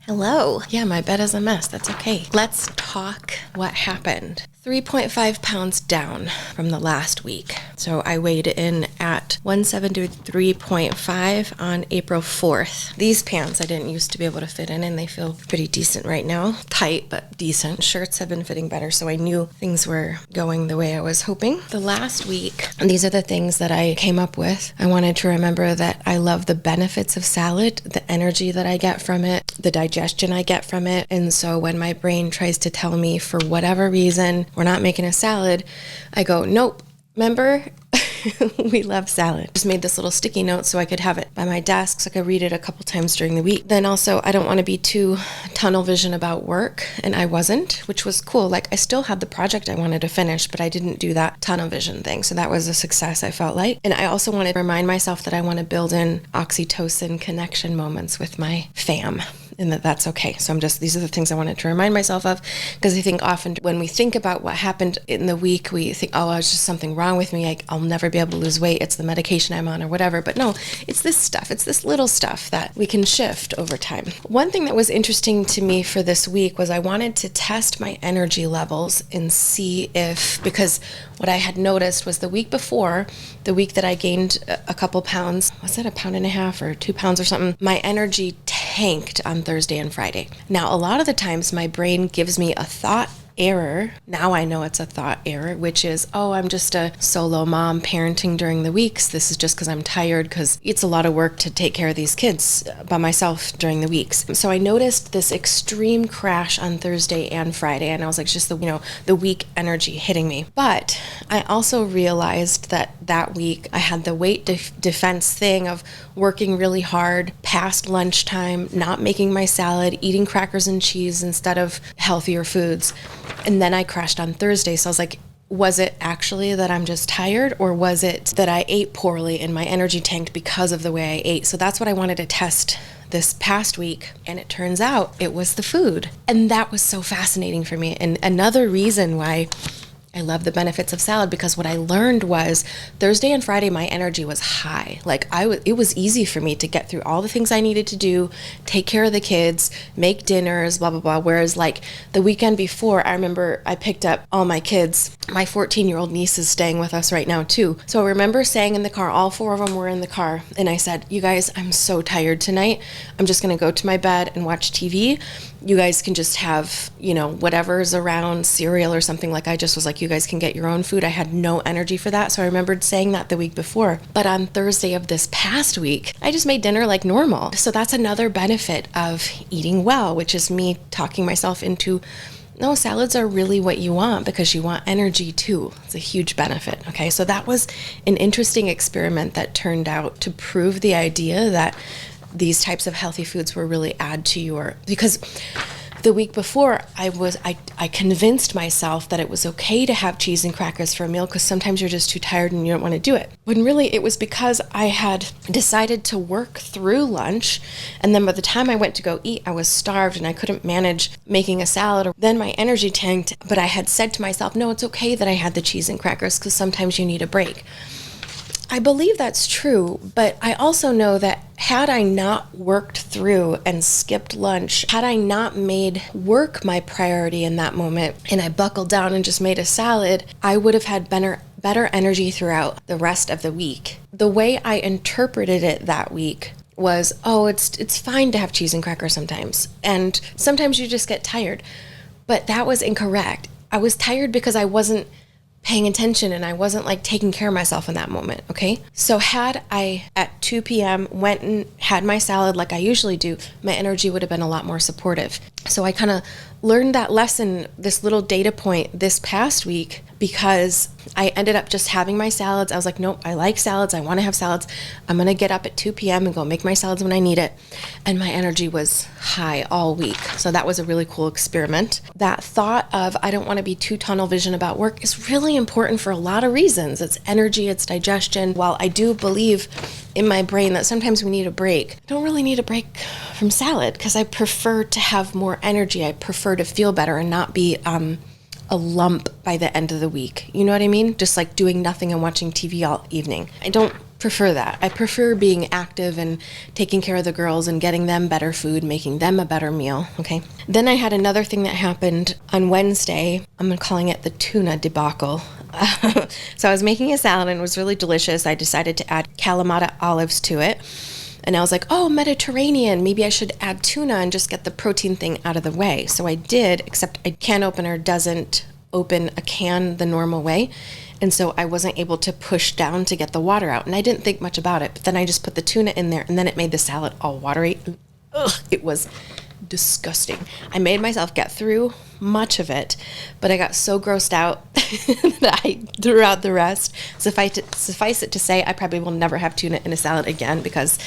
Hello. Yeah, my bed is a mess. That's okay. Let's talk what happened. 3.5 pounds down from the last week. So I weighed in at 173.5 on April 4th. These pants I didn't used to be able to fit in, and they feel pretty decent right now. Tight, but decent. Shirts have been fitting better, so I knew things were going the way I was hoping. The last week, and these are the things that I came up with. I wanted to remember that I love the benefits of salad, the energy that I get from it, the digestion I get from it. And so when my brain tries to tell me for whatever reason we're not making a salad, I go, nope, remember? We love salad. Just made this little sticky note so I could have it by my desk so I could read it a couple times during the week. Then also, I don't want to be too tunnel vision about work, and I wasn't, which was cool. Like, I still had the project I wanted to finish, but I didn't do that tunnel vision thing. So that was a success, I felt like. And I also wanted to remind myself that I want to build in oxytocin connection moments with my fam, and that's okay. So these are the things I wanted to remind myself of, because I think often when we think about what happened in the week, we think, oh, it's just something wrong with me. I'll never be able to lose weight. It's the medication I'm on or whatever. But no, it's this stuff. It's this little stuff that we can shift over time. One thing that was interesting to me for this week was I wanted to test my energy levels and see because what I had noticed was the week before, the week that I gained a couple pounds, was it 1.5 pounds or 2 pounds or something? My energy tanked on Thursday and Friday. Now, a lot of the times my brain gives me a thought error. Now I know it's a thought error, which is, oh, I'm just a solo mom parenting during the weeks. This is just because I'm tired, because it's a lot of work to take care of these kids by myself during the weeks. So I noticed this extreme crash on Thursday and Friday, and I was like, just the week energy hitting me. But I also realized that week I had the weight defense thing of working really hard past lunchtime, not making my salad, eating crackers and cheese instead of healthier foods. And then I crashed on Thursday. So I was like, was it actually that I'm just tired, or was it that I ate poorly and my energy tanked because of the way I ate? So that's what I wanted to test this past week. And it turns out it was the food. And that was so fascinating for me. And another reason why I love the benefits of salad, because what I learned was Thursday and Friday, my energy was high. Like it was easy for me to get through all the things I needed to do, take care of the kids, make dinners, blah, blah, blah. Whereas like the weekend before, I remember I picked up all my kids. My 14-year-old niece is staying with us right now too. So I remember saying in the car, all 4 of them were in the car. And I said, you guys, I'm so tired tonight. I'm just going to go to my bed and watch TV. You guys can just have, whatever's around, cereal or something. Like I just was like, you guys can get your own food. I had no energy for that. So I remembered saying that the week before. But on Thursday of this past week, I just made dinner like normal. So that's another benefit of eating well, which is me talking myself into, no, salads are really what you want because you want energy too. It's a huge benefit. Okay. So that was an interesting experiment that turned out to prove the idea that these types of healthy foods will really add to because the week before I convinced myself that it was okay to have cheese and crackers for a meal because sometimes you're just too tired and you don't want to do it. When really it was because I had decided to work through lunch, and then by the time I went to go eat, I was starved and I couldn't manage making a salad. Then my energy tanked, but I had said to myself, no, it's okay that I had the cheese and crackers because sometimes you need a break. I believe that's true, but I also know that had I not worked through and skipped lunch, had I not made work my priority in that moment, and I buckled down and just made a salad, I would have had better energy throughout the rest of the week. The way I interpreted it that week was, oh, it's fine to have cheese and crackers sometimes, and sometimes you just get tired. But that was incorrect. I was tired because I wasn't paying attention and I wasn't like taking care of myself in that moment, okay? So had I at 2 p.m. went and had my salad like I usually do, my energy would have been a lot more supportive. So I kind of learned that lesson, this little data point this past week, because I ended up just having my salads. I was like, nope, I like salads. I want to have salads. I'm going to get up at 2 p.m. and go make my salads when I need it. And my energy was high all week. So that was a really cool experiment. That thought of I don't want to be too tunnel vision about work is really important for a lot of reasons. It's energy, it's digestion. While I do believe in my brain that sometimes we need a break, I don't really need a break from salad because I prefer to have more energy. I prefer to feel better and not be a lump by the end of the week. You know what I mean? Just like doing nothing and watching TV all evening. I don't prefer that. I prefer being active and taking care of the girls and getting them better food, making them a better meal, okay? Then I had another thing that happened on Wednesday. I'm calling it the tuna debacle. So I was making a salad and it was really delicious. I decided to add Kalamata olives to it. And I was like, oh, Mediterranean, maybe I should add tuna and just get the protein thing out of the way. So I did, except a can opener doesn't open a can the normal way. And so I wasn't able to push down to get the water out. And I didn't think much about it. But then I just put the tuna in there and then it made the salad all watery. Ugh, it was disgusting. I made myself get through much of it, but I got so grossed out that I threw out the rest. Suffice it to say, I probably will never have tuna in a salad again because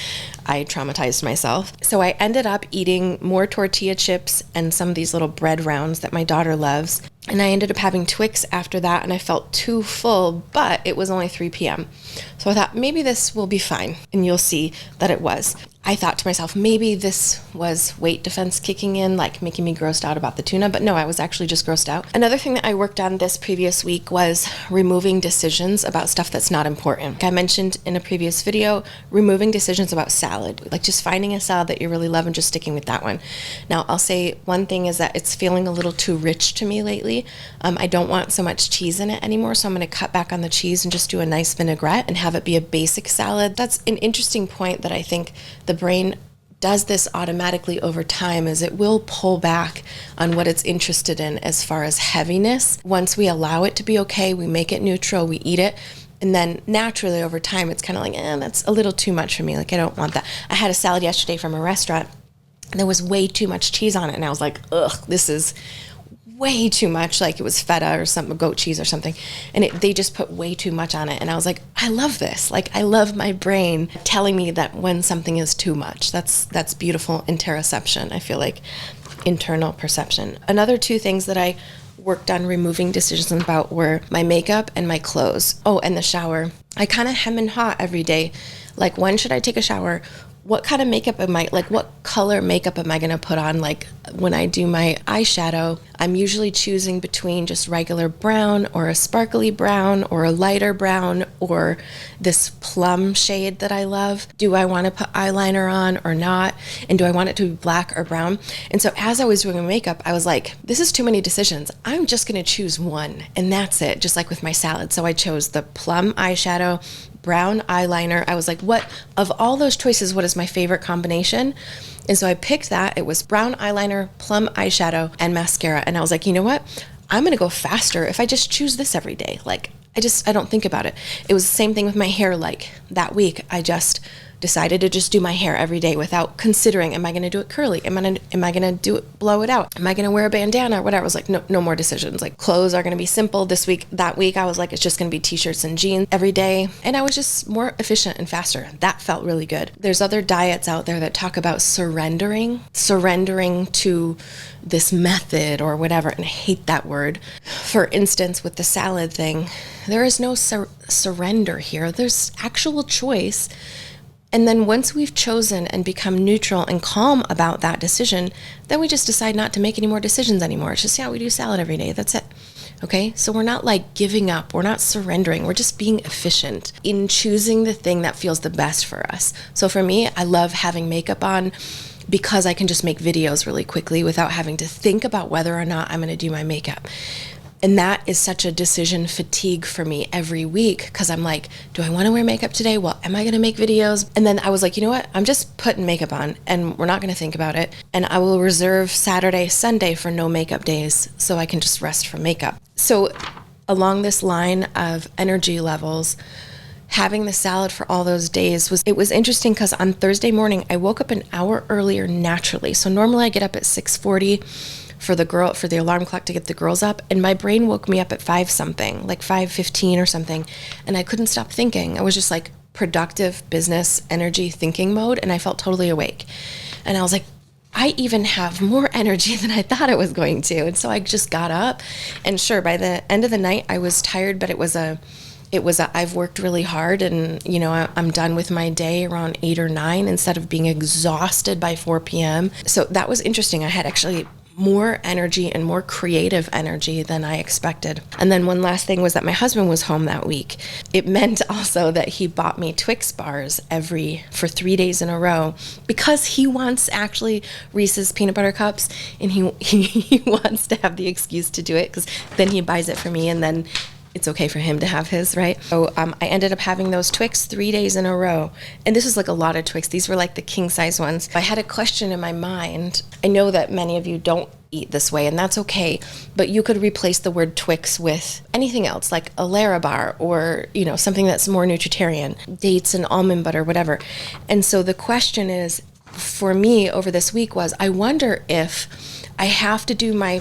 I traumatized myself. So I ended up eating more tortilla chips and some of these little bread rounds that my daughter loves. And I ended up having Twix after that, and I felt too full, but it was only 3 p.m. So I thought, maybe this will be fine, and you'll see that it was. I thought to myself, maybe this was weight defense kicking in, like making me grossed out about the tuna, but no, I was actually just grossed out. Another thing that I worked on this previous week was removing decisions about stuff that's not important. Like I mentioned in a previous video, removing decisions about salad, like just finding a salad that you really love and just sticking with that one. Now, I'll say one thing is that it's feeling a little too rich to me lately. I don't want so much cheese in it anymore, so I'm going to cut back on the cheese and just do a nice vinaigrette and have it be a basic salad. That's an interesting point that I think the brain does this automatically over time, is it will pull back on what it's interested in as far as heaviness. Once we allow it to be okay, we make it neutral, we eat it, and then naturally over time it's kind of like, that's a little too much for me, like I don't want that. I had a salad yesterday from a restaurant and there was way too much cheese on it, and I was like, ugh, this is way too much, like it was feta or something, goat cheese or something, and they just put way too much on it. And I was like, I love this. Like, I love my brain telling me that when something is too much. That's beautiful interoception. I feel like internal perception. Another two things that I worked on removing decisions about were my makeup and my clothes. Oh, and the shower. I kind of hem and haw every day. Like, when should I take a shower? What kind of makeup what color makeup am I going to put on? Like when I do my eyeshadow, I'm usually choosing between just regular brown or a sparkly brown or a lighter brown or this plum shade that I love. Do I want to put eyeliner on or not? And do I want it to be black or brown? And so as I was doing my makeup, I was like, this is too many decisions. I'm just going to choose one, and that's it, just like with my salad. So I chose the plum eyeshadow, brown eyeliner. I was like, what of all those choices, what is my favorite combination? And so I picked that. It was brown eyeliner, plum eyeshadow, and mascara. And I was like, you know what? I'm going to go faster if I just choose this every day. Like, I don't think about it. It was the same thing with my hair. Like that week, I just decided to just do my hair every day without considering, am I going to do it curly? Am I going to do it, blow it out? Am I going to wear a bandana or whatever? I was like, no more decisions. Like, clothes are going to be simple this week. That week, I was like, it's just going to be t-shirts and jeans every day. And I was just more efficient and faster. That felt really good. There's other diets out there that talk about surrendering to this method or whatever. And I hate that word. For instance, with the salad thing, there is no surrender here. There's actual choice. And then once we've chosen and become neutral and calm about that decision, then we just decide not to make any more decisions anymore. It's just, we do salad every day. That's it. Okay? So we're not like giving up. We're not surrendering. We're just being efficient in choosing the thing that feels the best for us. So for me, I love having makeup on because I can just make videos really quickly without having to think about whether or not I'm going to do my makeup. And that is such a decision fatigue for me every week, because I'm like, do I want to wear makeup today? Well, am I going to make videos? And then I was like, you know what? I'm just putting makeup on and we're not going to think about it. And I will reserve Saturday, Sunday for no makeup days so I can just rest from makeup. So along this line of energy levels, having the salad for all those days was interesting, because on Thursday morning, I woke up an hour earlier naturally. So normally I get up at 6:40 for the alarm clock to get the girls up, and my brain woke me up at 5 something, like 5:15 or something, and I couldn't stop thinking. I was just like productive business energy thinking mode, and I felt totally awake. And I was like, I even have more energy than I thought I was going to. And so I just got up, and sure, by the end of the night I was tired, but it was a I've worked really hard, and I'm done with my day around 8 or 9 instead of being exhausted by 4 p.m. So that was interesting. I had actually more energy and more creative energy than I expected. And then one last thing was that my husband was home that week. It meant also that he bought me Twix bars for 3 days in a row because he wants actually Reese's peanut butter cups, and he wants to have the excuse to do it because then he buys it for me and then it's okay for him to have his, right? So I ended up having those Twix 3 days in a row. And this was like a lot of Twix. These were like the king size ones. I had a question in my mind. I know that many of you don't eat this way, and that's okay. But you could replace the word Twix with anything else, like a Larabar or, something that's more nutritarian, dates and almond butter, whatever. And so the question is, for me over this week was, I wonder if I have to do my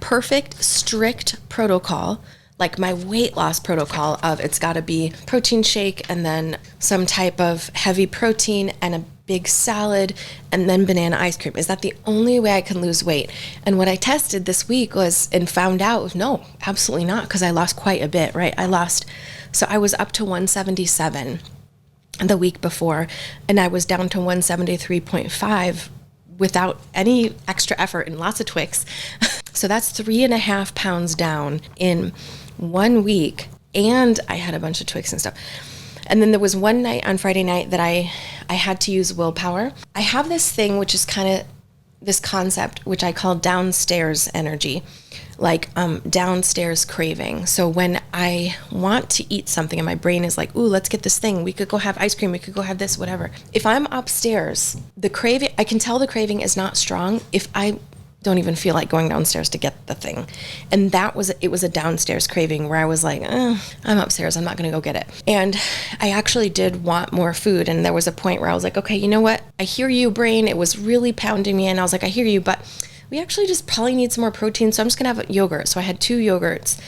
perfect, strict protocol, like my weight loss protocol of it's got to be protein shake and then some type of heavy protein and a big salad and then banana ice cream. Is that the only way I can lose weight? And what I tested this week was and found out, no, absolutely not, because I lost quite a bit, right? I was up to 177 the week before, and I was down to 173.5 without any extra effort and lots of Twix. So that's 3.5 pounds down in 1 week, and I had a bunch of Twix and stuff. And then there was one night on Friday night that I had to use willpower. I have this thing, which is kind of this concept, which I call downstairs energy, like downstairs craving. So when I want to eat something and my brain is like, ooh, let's get this thing. We could go have ice cream. We could go have this, whatever. If I'm upstairs, I can tell the craving is not strong if I don't even feel like going downstairs to get the thing. And it was a downstairs craving where I was like, I'm upstairs, I'm not going to go get it. And I actually did want more food. And there was a point where I was like, okay, you know what? I hear you, brain. It was really pounding me. And I was like, I hear you, but we actually just probably need some more protein. So I'm just going to have yogurt. So I had 2 yogurts.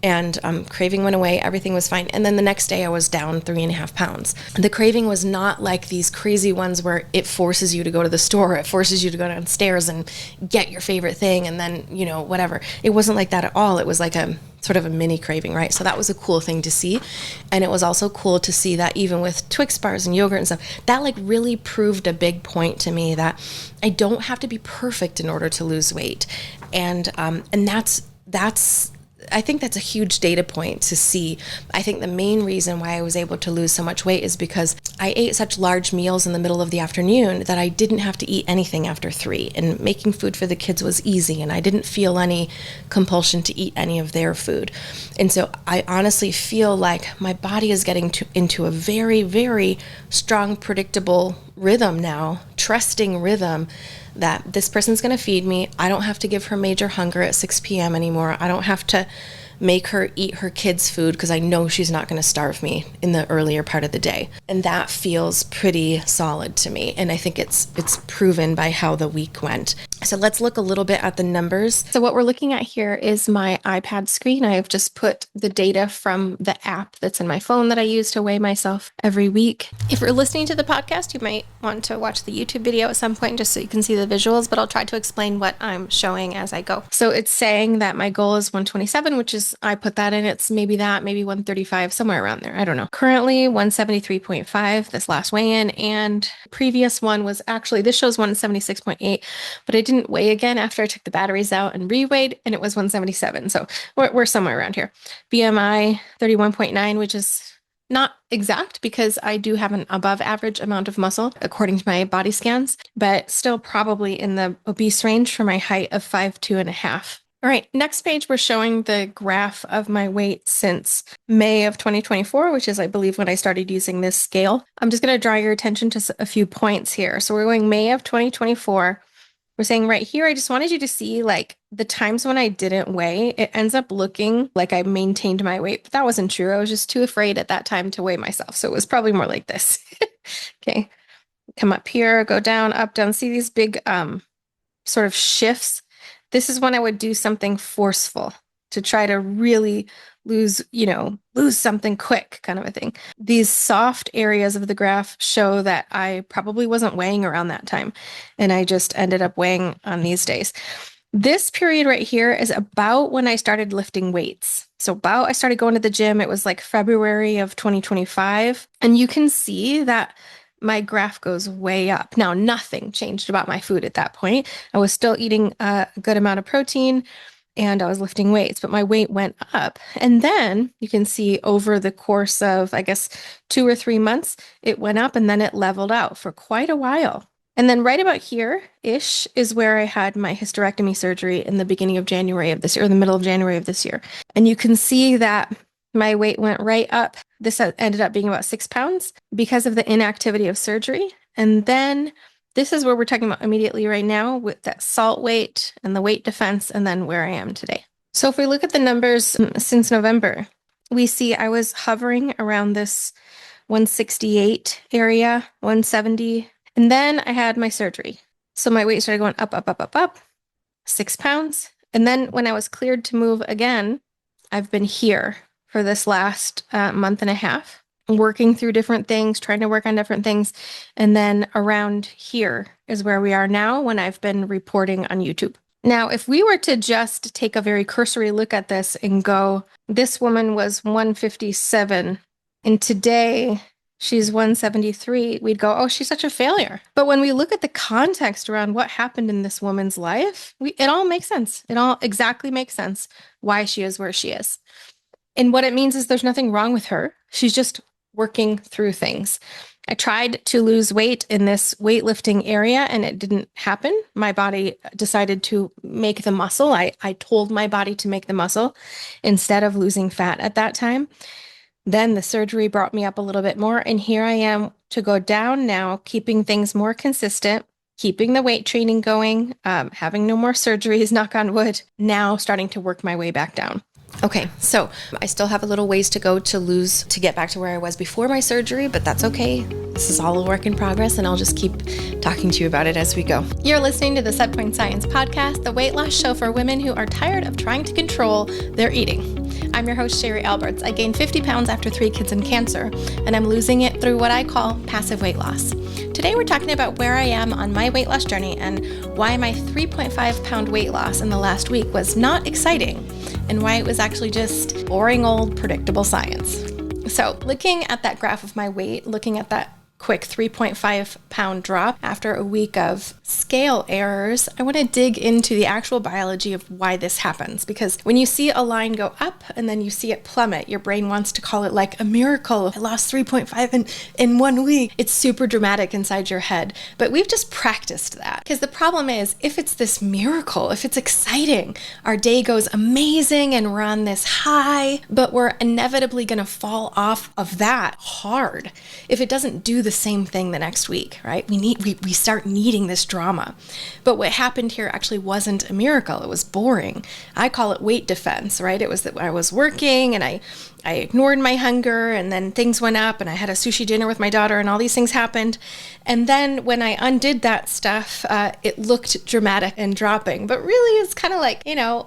And craving went away. Everything was fine. And then the next day I was down 3.5 pounds. The craving was not like these crazy ones where it forces you to go to the store. It forces you to go downstairs and get your favorite thing. And then, whatever. It wasn't like that at all. It was like a sort of a mini craving, right? So that was a cool thing to see. And it was also cool to see that even with Twix bars and yogurt and stuff, that like really proved a big point to me that I don't have to be perfect in order to lose weight. And I think that's a huge data point to see. I think the main reason why I was able to lose so much weight is because I ate such large meals in the middle of the afternoon that I didn't have to eat anything after 3. And making food for the kids was easy, and I didn't feel any compulsion to eat any of their food. And so I honestly feel like my body is getting into a very, very strong, predictable rhythm now, trusting rhythm that this person's going to feed me. I don't have to give her major hunger at 6 p.m. anymore. I don't have to make her eat her kids' food because I know she's not going to starve me in the earlier part of the day. And that feels pretty solid to me. And I think it's proven by how the week went. So let's look a little bit at the numbers. So what we're looking at here is my iPad screen. I have just put the data from the app that's in my phone that I use to weigh myself every week. If you're listening to the podcast, you might want to watch the YouTube video at some point just so you can see the visuals, but I'll try to explain what I'm showing as I go. So it's saying that my goal is 127, which is, I put that in, it's maybe 135, somewhere around there. I don't know. Currently 173.5, this last weigh-in, and previous one was actually, this shows 176.8, but I didn't weigh again after I took the batteries out and re-weighed, and it was 177. So we're somewhere around here. BMI 31.9, which is not exact because I do have an above average amount of muscle according to my body scans, but still probably in the obese range for my height of 5'2.5". All right, next page, we're showing the graph of my weight since May of 2024, which is, I believe, when I started using this scale. I'm just going to draw your attention to a few points here. So we're going May of 2024. We're saying right here, I just wanted you to see like the times when I didn't weigh, it ends up looking like I maintained my weight, but that wasn't true. I was just too afraid at that time to weigh myself. So it was probably more like this. Okay, come up here, go down, up, down. See these big sort of shifts? This is when I would do something forceful to try to really lose something quick, kind of a thing. These soft areas of the graph show that I probably wasn't weighing around that time, and I just ended up weighing on these days. This period right here is about when I started lifting weights. So I started going to the gym. It was like February of 2025. And you can see that my graph goes way up. Now, nothing changed about my food at that point. I was still eating a good amount of protein and I was lifting weights, but my weight went up. And then you can see over the course of, I guess, 2 or 3 months, it went up and then it leveled out for quite a while. And then right about here-ish is where I had my hysterectomy surgery in the beginning of January of this year, or the middle of January of this year. And you can see that my weight went right up. This ended up being about 6 pounds because of the inactivity of surgery. And then this is where we're talking about immediately right now with that salt weight and the weight defense, and then where I am today. So if we look at the numbers since November, we see I was hovering around this 168 area, 170. And then I had my surgery. So my weight started going up, 6 pounds. And then when I was cleared to move again, I've been here for this last month and a half, working through different things, trying to work on different things. And then around here is where we are now when I've been reporting on YouTube. Now, if we were to just take a very cursory look at this and go, this woman was 157, and today she's 173, we'd go, oh, she's such a failure. But when we look at the context around what happened in this woman's life, it all makes sense. It all exactly makes sense why she is where she is. And what it means is there's nothing wrong with her. She's just working through things. I tried to lose weight in this weightlifting area and it didn't happen. My body decided to make the muscle. I told my body to make the muscle instead of losing fat at that time. Then the surgery brought me up a little bit more. And here I am to go down now, keeping things more consistent, keeping the weight training going, having no more surgeries, knock on wood, now starting to work my way back down. Okay, so I still have a little ways to go to get back to where I was before my surgery, but that's okay. This is all a work in progress, and I'll just keep talking to you about it as we go. You're listening to the Setpoint Science Podcast, the weight loss show for women who are tired of trying to control their eating. I'm your host, Cheri Alberts. I gained 50 pounds after 3 kids and cancer, and I'm losing it through what I call passive weight loss. Today, we're talking about where I am on my weight loss journey and why my 3.5 pound weight loss in the last week was not exciting and why it was actually just boring old predictable science. So looking at that graph of my weight, looking at that quick 3.5 pound drop after a week of scale errors, I want to dig into the actual biology of why this happens. Because when you see a line go up and then you see it plummet, your brain wants to call it like a miracle. I lost 3.5 in 1 week. It's super dramatic inside your head. But we've just practiced that. Because the problem is, if it's this miracle, if it's exciting, our day goes amazing and we're on this high, but we're inevitably going to fall off of that hard if it doesn't do the same thing the next week, right? We start needing this drama. But what happened here actually wasn't a miracle. It was boring. I call it weight defense, right? It was that I was working and I ignored my hunger, and then things went up and I had a sushi dinner with my daughter and all these things happened. And then when I undid that stuff, it looked dramatic and dropping, but really it's kind of like,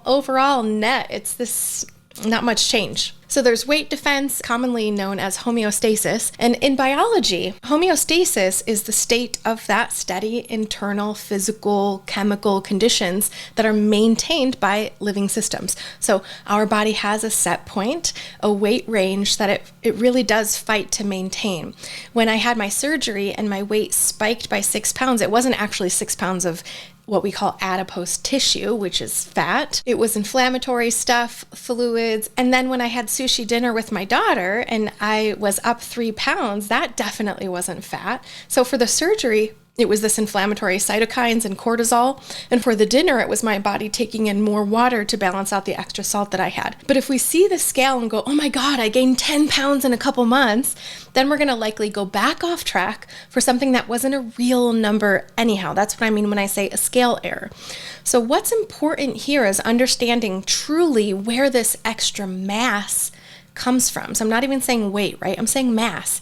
overall net, it's this not much change. So there's weight defense, commonly known as homeostasis. And in biology, homeostasis is the state of that steady internal physical, chemical conditions that are maintained by living systems. So our body has a set point, a weight range that it really does fight to maintain. When I had my surgery and my weight spiked by 6 pounds, it wasn't actually 6 pounds of what we call adipose tissue, which is fat. It was inflammatory stuff, fluids. And then when I had sushi dinner with my daughter and I was up 3 pounds, that definitely wasn't fat. So for the surgery, it was this inflammatory cytokines and cortisol. And for the dinner, it was my body taking in more water to balance out the extra salt that I had. But if we see the scale and go, oh my God, I gained 10 pounds in a couple months, then we're going to likely go back off track for something that wasn't a real number anyhow. That's what I mean when I say a scale error. So what's important here is understanding truly where this extra mass comes from. So I'm not even saying weight, right? I'm saying mass.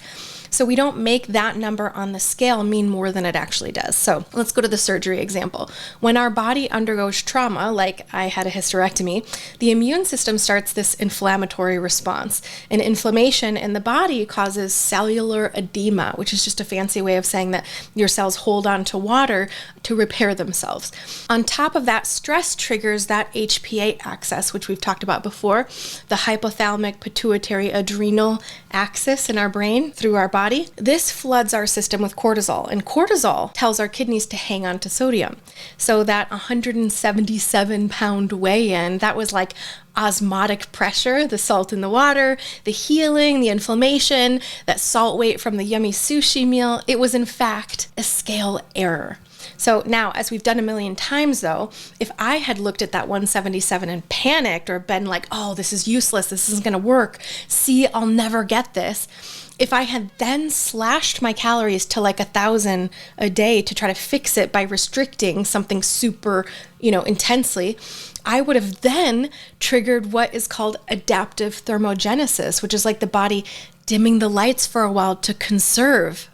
So we don't make that number on the scale mean more than it actually does. So let's go to the surgery example. When our body undergoes trauma, like I had a hysterectomy, the immune system starts this inflammatory response. And inflammation in the body causes cellular edema, which is just a fancy way of saying that your cells hold on to water to repair themselves. On top of that, stress triggers that HPA axis, which we've talked about before, the hypothalamic pituitary adrenal axis in our brain through our body. body, this floods our system with cortisol. And cortisol tells our kidneys to hang on to sodium. So that 177-pound weigh-in, that was like osmotic pressure, the salt in the water, the healing, the inflammation, that salt weight from the yummy sushi meal. It was in fact a scale error. So now, as we've done a million times though, if I had looked at that 177 and panicked or been like, oh, this is useless, this isn't going to work, see, I'll never get this. If I had then slashed my calories to like 1,000 a day to try to fix it by restricting something super, intensely, I would have then triggered what is called adaptive thermogenesis, which is like the body dimming the lights for a while to conserve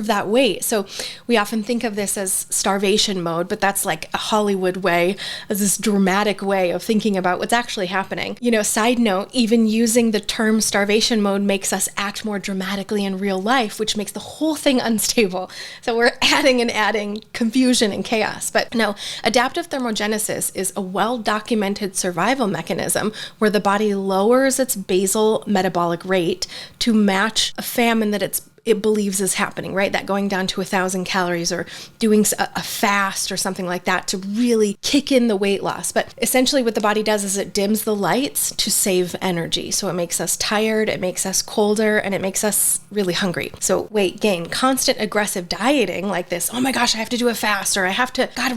that weight. So we often think of this as starvation mode, but that's like a Hollywood way, as this dramatic way of thinking about what's actually happening. Side note, even using the term starvation mode makes us act more dramatically in real life, which makes the whole thing unstable. So we're adding confusion and chaos. But no, adaptive thermogenesis is a well-documented survival mechanism where the body lowers its basal metabolic rate to match a famine that it believes is happening, right? That going down to 1,000 calories or doing a fast or something like that to really kick in the weight loss. But essentially what the body does is it dims the lights to save energy. So it makes us tired, it makes us colder, and it makes us really hungry. So weight gain, constant aggressive dieting like this, oh my gosh, I have to do a fast, or I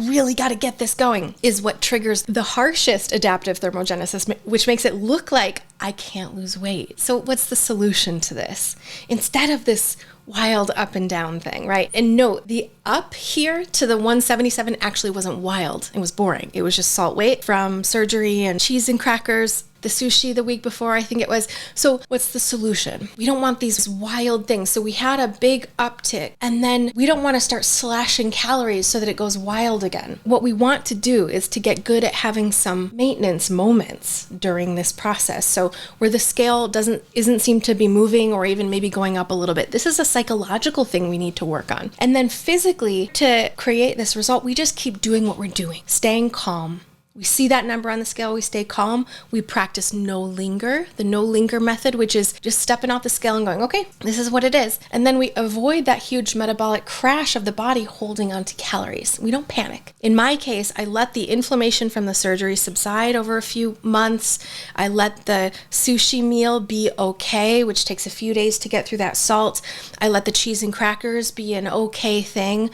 really got to get this going, is what triggers the harshest adaptive thermogenesis, which makes it look like I can't lose weight. So what's the solution to this? Instead of this wild up and down thing, right? And note, the up here to the 177 actually wasn't wild. It was boring. It was just salt weight from surgery and cheese and crackers, the sushi the week before, I think it was. So what's the solution? We don't want these wild things. So we had a big uptick, and then we don't want to start slashing calories so that it goes wild again. What we want to do is to get good at having some maintenance moments during this process. So where the scale isn't seem to be moving or even maybe going up a little bit. This is a psychological thing we need to work on. And then physically, to create this result, we just keep doing what we're doing, staying calm. We see that number on the scale, we stay calm, we practice no linger, the no linger method, which is just stepping off the scale and going, okay, this is what it is. And then we avoid that huge metabolic crash of the body holding on to calories. We don't panic. In my case, I let the inflammation from the surgery subside over a few months. I let the sushi meal be okay, which takes a few days to get through that salt. I let the cheese and crackers be an okay thing.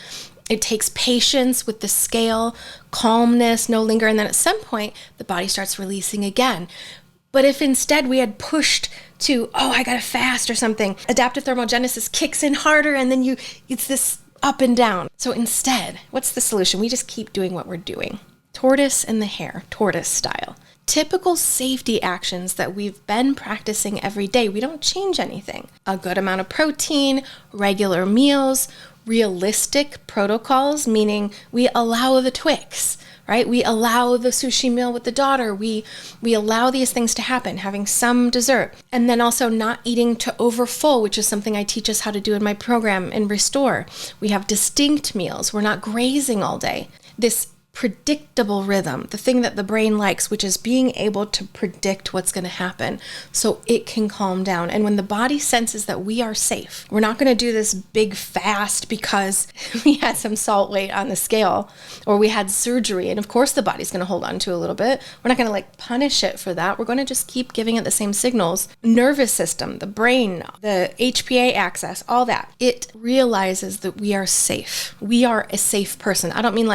It takes patience with the scale, calmness, no linger, and then at some point, the body starts releasing again. But if instead we had pushed to, I gotta fast or something, adaptive thermogenesis kicks in harder, and then it's this up and down. So instead, what's the solution? We just keep doing what we're doing. Tortoise and the hare, tortoise style. Typical safety actions that we've been practicing every day. We don't change anything. A good amount of protein, regular meals, realistic protocols, meaning we allow the Twix, right? We allow the sushi meal with the daughter. We allow these things to happen, having some dessert. And then also not eating to overfull, which is something I teach us how to do in my program in Restore. We have distinct meals. We're not grazing all day. This predictable rhythm, the thing that the brain likes, which is being able to predict what's going to happen so it can calm down. And when the body senses that we are safe, we're not going to do this big fast because we had some salt weight on the scale or we had surgery. And of course the body's going to hold on to a little bit. We're not going to punish it for that. We're going to just keep giving it the same signals. Nervous system, the brain, the HPA axis, all that. It realizes that we are safe. We are a safe person. I don't mean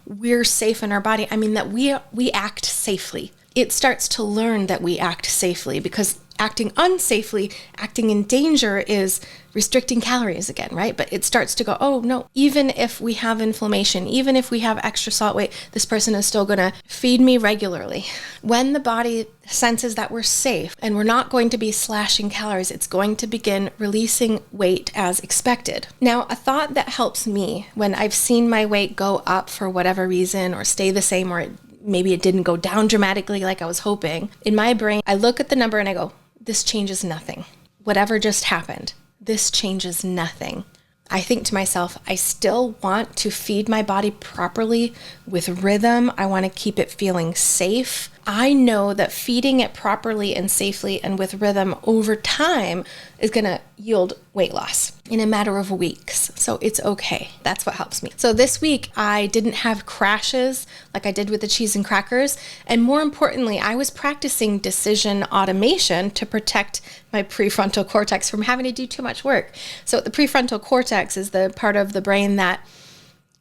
we're safe in our body. I mean that we act safely. It starts to learn that we act safely, because acting unsafely, acting in danger is restricting calories again, right? But it starts to go, oh no, even if we have inflammation, even if we have extra salt weight, this person is still going to feed me regularly. When the body senses that we're safe and we're not going to be slashing calories, it's going to begin releasing weight as expected. Now, a thought that helps me when I've seen my weight go up for whatever reason or stay the same, or maybe it didn't go down dramatically like I was hoping, in my brain, I look at the number and I go, this changes nothing. Whatever just happened, this changes nothing. I think to myself, I still want to feed my body properly with rhythm. I want to keep it feeling safe. I know that feeding it properly and safely and with rhythm over time is going to yield weight loss in a matter of weeks. So it's okay. That's what helps me. So this week I didn't have crashes like I did with the cheese and crackers. And more importantly, I was practicing decision automation to protect my prefrontal cortex from having to do too much work. So the prefrontal cortex is the part of the brain that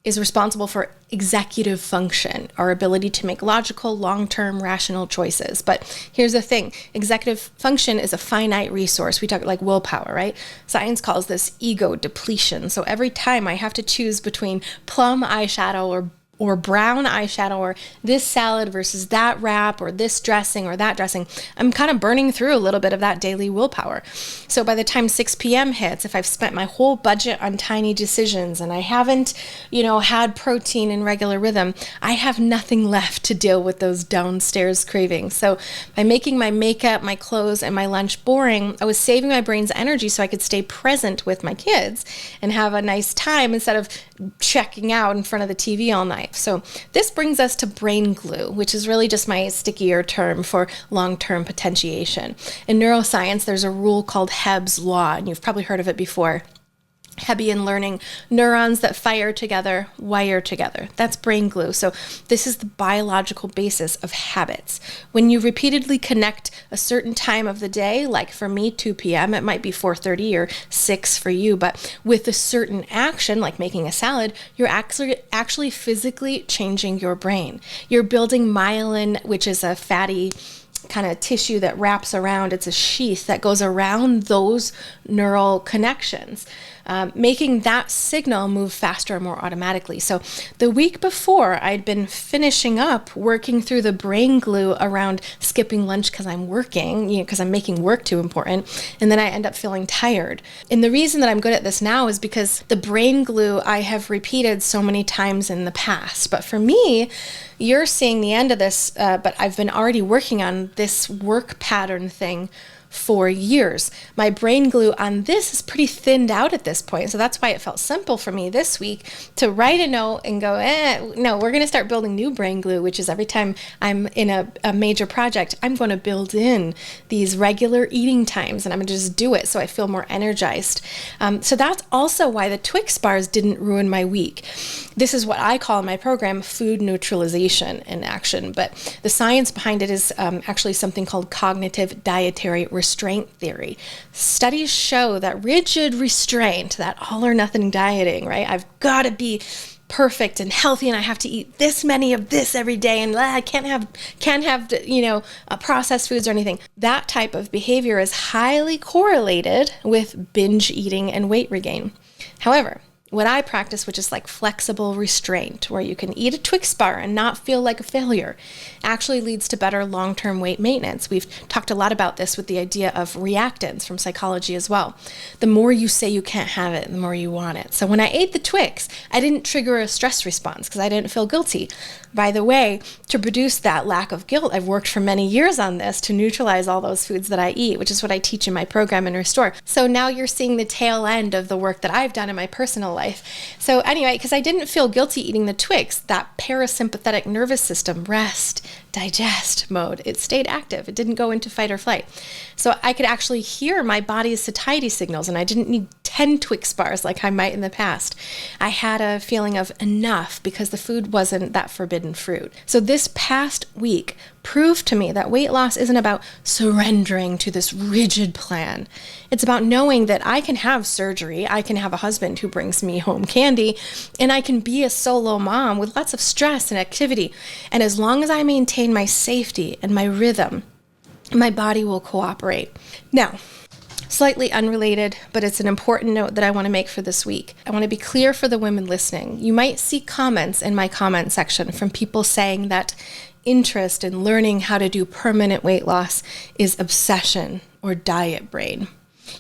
is responsible for executive function, our ability to make logical, long-term, rational choices. But here's the thing, executive function is a finite resource. We talk like willpower, right? Science calls this ego depletion. So every time I have to choose between plum eyeshadow or brown eyeshadow or this salad versus that wrap or this dressing or that dressing, I'm kind of burning through a little bit of that daily willpower. So by the time 6 p.m. hits, if I've spent my whole budget on tiny decisions and I haven't, had protein in regular rhythm, I have nothing left to deal with those downstairs cravings. So by making my makeup, my clothes, and my lunch boring, I was saving my brain's energy so I could stay present with my kids and have a nice time instead of checking out in front of the TV all night. So this brings us to brain glue, which is really just my stickier term for long-term potentiation. In neuroscience, there's a rule called Hebb's law, and you've probably heard of it before. Hebbian learning, neurons that fire together, wire together. That's brain glue. So this is the biological basis of habits. When you repeatedly connect a certain time of the day, like for me, 2 p.m., it might be 4:30 or 6 for you, but with a certain action, like making a salad, you're actually physically changing your brain. You're building myelin, which is a fatty kind of tissue that wraps around. It's a sheath that goes around those neural connections, making that signal move faster and more automatically. So the week before, I'd been finishing up working through the brain glue around skipping lunch because I'm working, because I'm making work too important, and then I end up feeling tired. And the reason that I'm good at this now is because the brain glue I have repeated so many times in the past. But for me, you're seeing the end of this, but I've been already working on this work pattern thing for years. My brain glue on this is pretty thinned out at this point. So that's why it felt simple for me this week to write a note and go, no, we're going to start building new brain glue, which is every time I'm in a major project, I'm going to build in these regular eating times and I'm going to just do it so I feel more energized. So that's also why the Twix bars didn't ruin my week. This is what I call in my program food neutralization in action. But the science behind it is actually something called cognitive dietary restraint theory. Studies show that rigid restraint, that all or nothing dieting, right? I've got to be perfect and healthy and I have to eat this many of this every day and I can't have processed foods or anything. That type of behavior is highly correlated with binge eating and weight regain. However, what I practice, which is like flexible restraint, where you can eat a Twix bar and not feel like a failure, actually leads to better long-term weight maintenance. We've talked a lot about this with the idea of reactance from psychology as well. The more you say you can't have it, the more you want it. So when I ate the Twix, I didn't trigger a stress response because I didn't feel guilty. By the way, to produce that lack of guilt, I've worked for many years on this to neutralize all those foods that I eat, which is what I teach in my program and Restore. So now you're seeing the tail end of the work that I've done in my personal life. So anyway, because I didn't feel guilty eating the Twix, that parasympathetic nervous system, rest, digest mode, it stayed active. It didn't go into fight or flight. So I could actually hear my body's satiety signals and I didn't need 10 Twix bars like I might in the past. I had a feeling of enough because the food wasn't that forbidden fruit. So this past week proved to me that weight loss isn't about surrendering to this rigid plan. It's about knowing that I can have surgery, I can have a husband who brings me home candy, and I can be a solo mom with lots of stress and activity. And as long as I maintain my safety and my rhythm, my body will cooperate. Now, slightly unrelated, but it's an important note that I want to make for this week. I want to be clear for the women listening. You might see comments in my comment section from people saying that interest in learning how to do permanent weight loss is obsession or diet brain.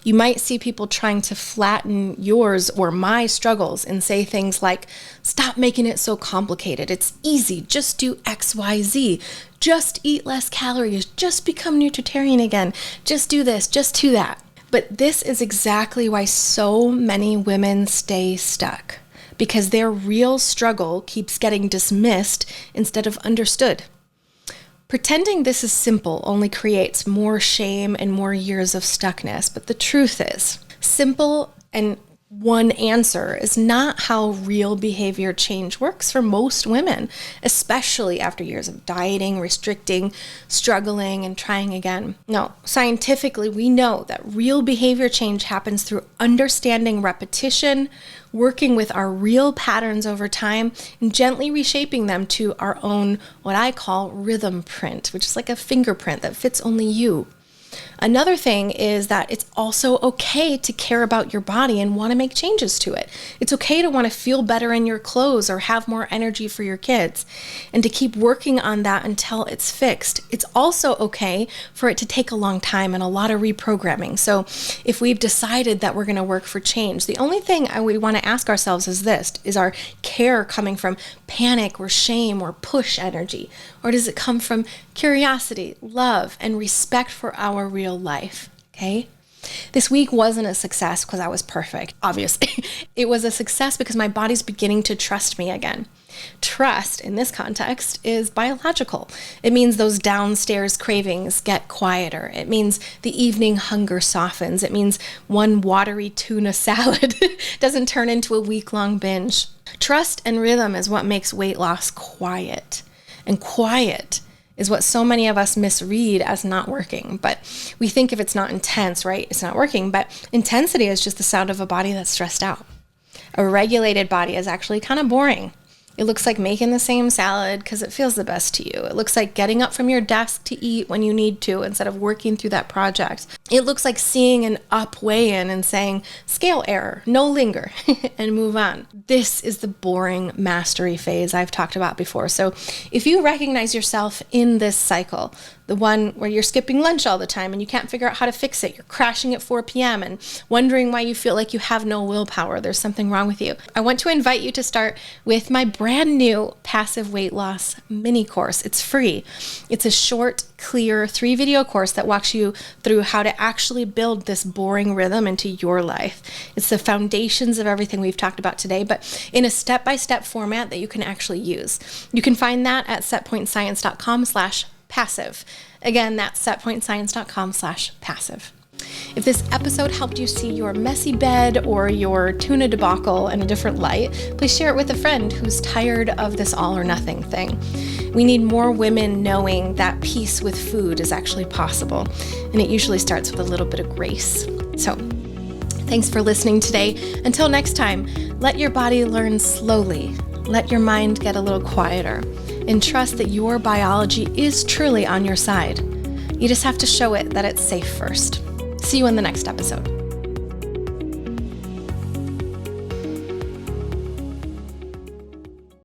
You might see people trying to flatten yours or my struggles and say things like, stop making it so complicated. It's easy. Just do X, Y, Z. Just eat less calories. Just become nutritarian again. Just do this. Just do that. But this is exactly why so many women stay stuck, because their real struggle keeps getting dismissed instead of understood. Pretending this is simple only creates more shame and more years of stuckness. But the truth is, simple and one answer is not how real behavior change works for most women, especially after years of dieting, restricting, struggling, and trying again. No, scientifically, we know that real behavior change happens through understanding repetition, working with our real patterns over time, and gently reshaping them to our own, what I call rhythm print, which is like a fingerprint that fits only you. Another thing is that it's also okay to care about your body and want to make changes to it. It's okay to want to feel better in your clothes or have more energy for your kids and to keep working on that until it's fixed. It's also okay for it to take a long time and a lot of reprogramming. So if we've decided that we're going to work for change, the only thing we want to ask ourselves is this: is our care coming from panic or shame or push energy? Or does it come from curiosity, love, and respect for our real life? Okay? This week wasn't a success because I was perfect, obviously. It was a success because my body's beginning to trust me again. Trust, in this context, is biological. It means those downstairs cravings get quieter. It means the evening hunger softens. It means one watery tuna salad doesn't turn into a week-long binge. Trust and rhythm is what makes weight loss quiet. And quiet is what so many of us misread as not working. But we think if it's not intense, right, it's not working. But intensity is just the sound of a body that's stressed out. A regulated body is actually kind of boring. It looks like making the same salad because it feels the best to you. It looks like getting up from your desk to eat when you need to instead of working through that project. It looks like seeing an up weigh-in and saying, scale error, no linger, and move on. This is the boring mastery phase I've talked about before. So if you recognize yourself in this cycle, the one where you're skipping lunch all the time and you can't figure out how to fix it, you're crashing at 4 p.m. and wondering why you feel like you have no willpower, there's something wrong with you, I want to invite you to start with my brand new passive weight loss mini course. It's free. It's a short, clear 3-video course that walks you through how to actually build this boring rhythm into your life. It's the foundations of everything we've talked about today, but in a step-by-step format that you can actually use. You can find that at setpointscience.com/passive. Again, that's setpointscience.com/passive. If this episode helped you see your messy bed or your tuna debacle in a different light, please share it with a friend who's tired of this all or nothing thing. We need more women knowing that peace with food is actually possible, and it usually starts with a little bit of grace. So, thanks for listening today. Until next time, let your body learn slowly. Let your mind get a little quieter, and trust that your biology is truly on your side. You just have to show it that it's safe first. See you in the next episode.